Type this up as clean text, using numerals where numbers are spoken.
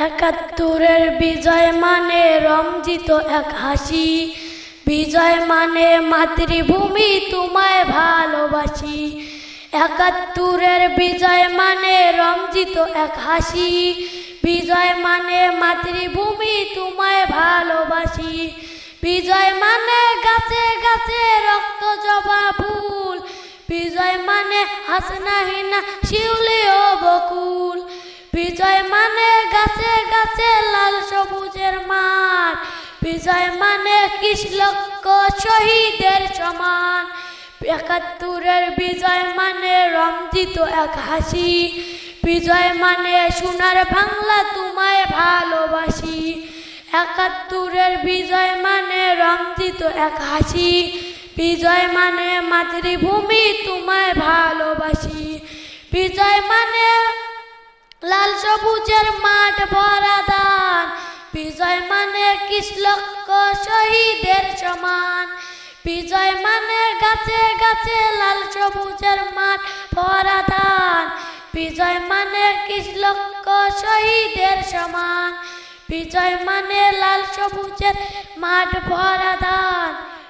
একাত্তরের বিজয় মানে রঞ্জিত এক হাসি, বিজয় মানে মাতৃভূমি তোমায় ভালোবাসি। একাত্তরের বিজয় মানে রঞ্জিত এক হাসি, বিজয় মানে মাতৃভূমি তোমায় ভালোবাসি। বিজয় মানে গাছে গাছে রক্ত জবা ফুল, বিজয় মানে হাসনা হিনা শিউলি ও বকুল। বিজয় মানে গাছে গাছে লাল সবুজের মাঠ, বিজয় মানে 21 লক্ষ শহীদের সমান। একাত্তরের বিজয় মানে রঞ্জিত এক হাসি, বিজয় মানে সোনার বাংলা তোমায় ভালোবাসি। একাত্তরের বিজয় মানে রঞ্জিত এক হাসি, বিজয় মানে মাতৃভূমি তোমায় ভালোবাসি। বিজয় মানে লাল সবুজের মাঠ ভরা ধান, বিজয় মানে 21 লক্ষ শহীদের সমান। বিজয় মানে গাছে গাছে লাল সবুজের মাঠ ভরা ধান, বিজয় মানে 21 লক্ষ শহীদের সমান। বিজয় মানে লাল সবুজের মাঠ ভরা ধান।